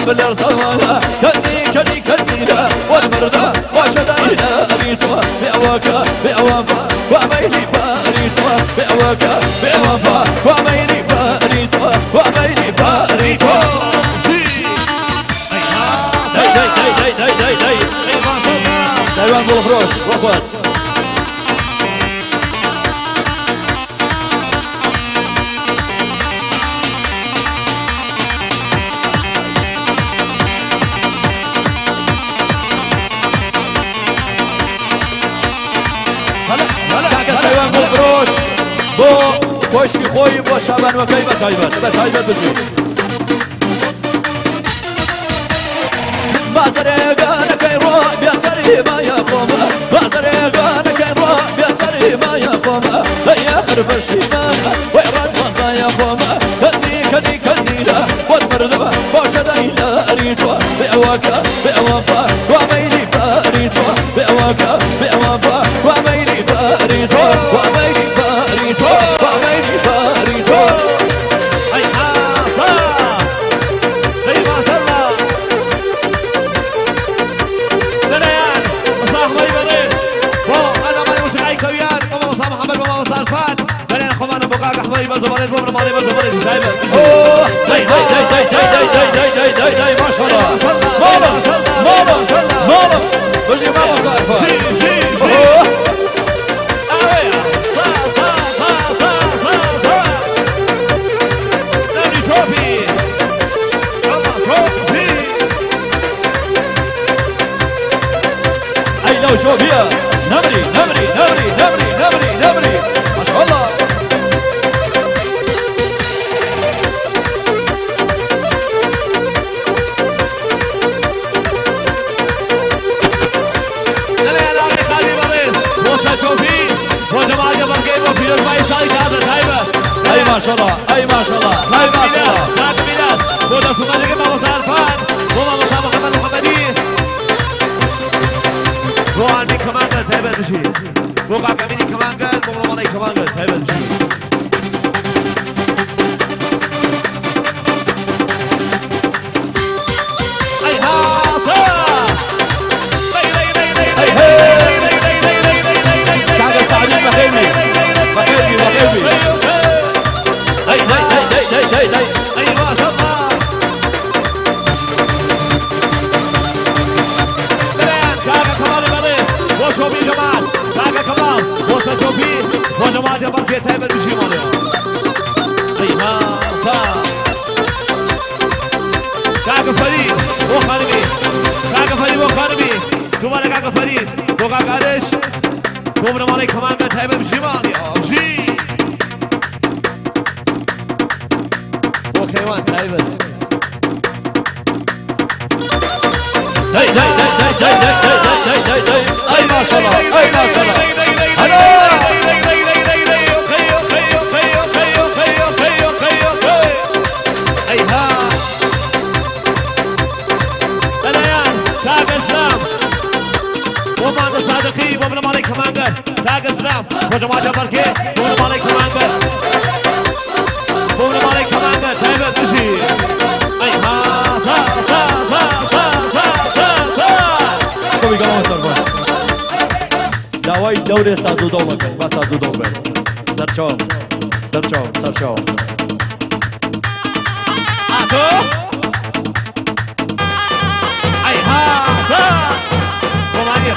بالارصايا كني كني كنينا والمردة وشداينا أريتوا بأواكا بأوافا وعميلي باريتوا بأواكا بأوافا وعميلي باريتوا وعميلي باريتوا داي سايوان بولفروش وفات سايوان بولفروش بو خوشی خوی بو شابان وکی بسایبت بجی بازرگان کیرو بیاسری ما یقوم بازرگان کیرو بیاسری ما یقوم یا خرفشی من ویراد ما یقوم کنی کنی کنی لا والمردم باشداینا اریتوا بعواکا بعوافا وعميلي باريتوا بعواکا بعوافا وعميلي باريتوا وعميلي باريتوا وعميلي باريتوا اي حافا زي ما شاء الله دليان مصاح ميمنين انا ما يمشي علي كويان وما مصاح محمد وما مصاح الفان دليان خمان بقاك احمد بزبريت بمر مالي بزبريت دايما داي ما شاء الله ماما بجي ماما صار لو شوفيا نمري ما شاء الله اي ما شاء الله اي ما شاء الله اي ما شاء الله ذاك بلاد وده سمعك ما وصل فان وما وصل محمد محمدي هو عندي كمان قال تهبل بشي وقع كميني كمان قال بمرم علي كمان قال تهبل بشي اي هاصا كعب السعدين بخيمي داي اي ما شاء الله دليان كاكا كمال المريض وشوفي جمال كاكا كمال وشوفي وجمال جبر في تهبل بشي مالي اي هاصا كاكا فريد وخانمي كاكا فريد وخانمي دوباره كاكا فريد وكاكا عرش بمرم علي كمان قال تهبل بشي مالي بشي كيوان تايبس داي اي ما شاء الله اي ما شاء الله اي ها دليان تاج اسلام وما ده صادقي بمرم علي كمان قال تاج اسلام وجماعه جبركي بمرم علي كمان قال بمرم علي كمان قال تايبس بشي اي ها سوي قوام سربان داوای دور سازو دولة با سازو دول بر سرچاو آتو ای ها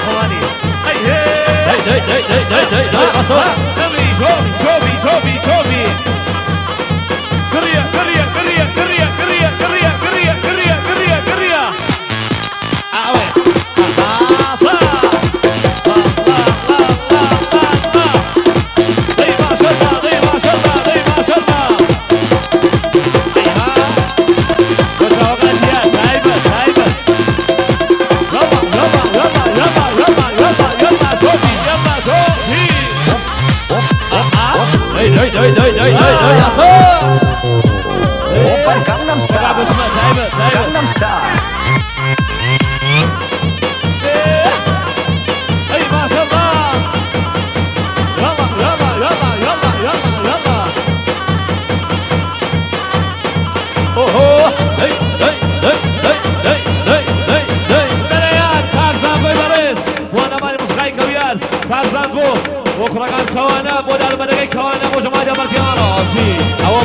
خوانی داي اصلا شوفي كريا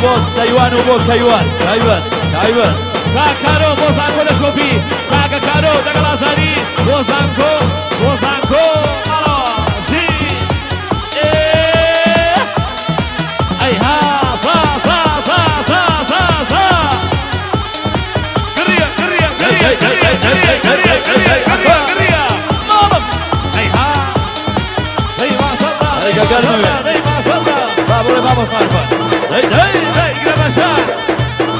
بۆ سەیوان و بۆ کەیوان تایبەت تایبەت کاکارۆ بۆ زانکۆ لە شۆپی کاکە کارۆ دەگەڵ ئازاری بۆ زانکۆ ئەڵاژی ئەیها فا فا فا فا فا فا گڕیە گڕیە گڕیە گڕیە گڕیە گڕیە گڕیە گڕیە ماڵم ئەیها دەی ماشەڵڵا ئەیگە گەرمەوێ دەی ماشەڵڵا با بڕێ بابە سارفە دەی گرە بەشان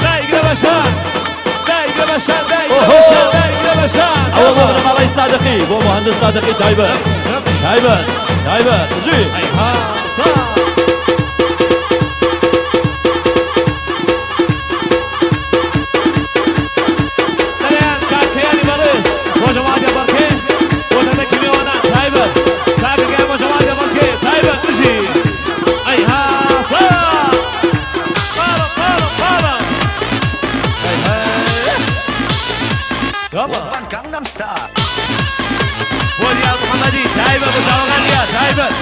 دایگرە بەشان دایگرە بەشان دایگرە بەشان ئەوە بۆ بنەماڵەی سادقی بۆ مهندس سادقی تایبەت تایبەت تایبەت ژی ئەیها فا دەریان کاکەیانی بەڕێز بۆ جەماعەتە بەڕکێ بۆ دەدەکی میوانان تایبەت کاکەکەیان بۆ جەماعەتە بەڕکێ تایبەت بژی ئەیها فا پاڵم پاڵم پاڵم Oppan Gangnam Style. بۆ دیار محەممەدی تایبەت بۆ جاوەکانیا تایبەت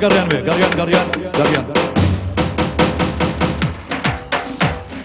گەڕیان وێ گەڕیان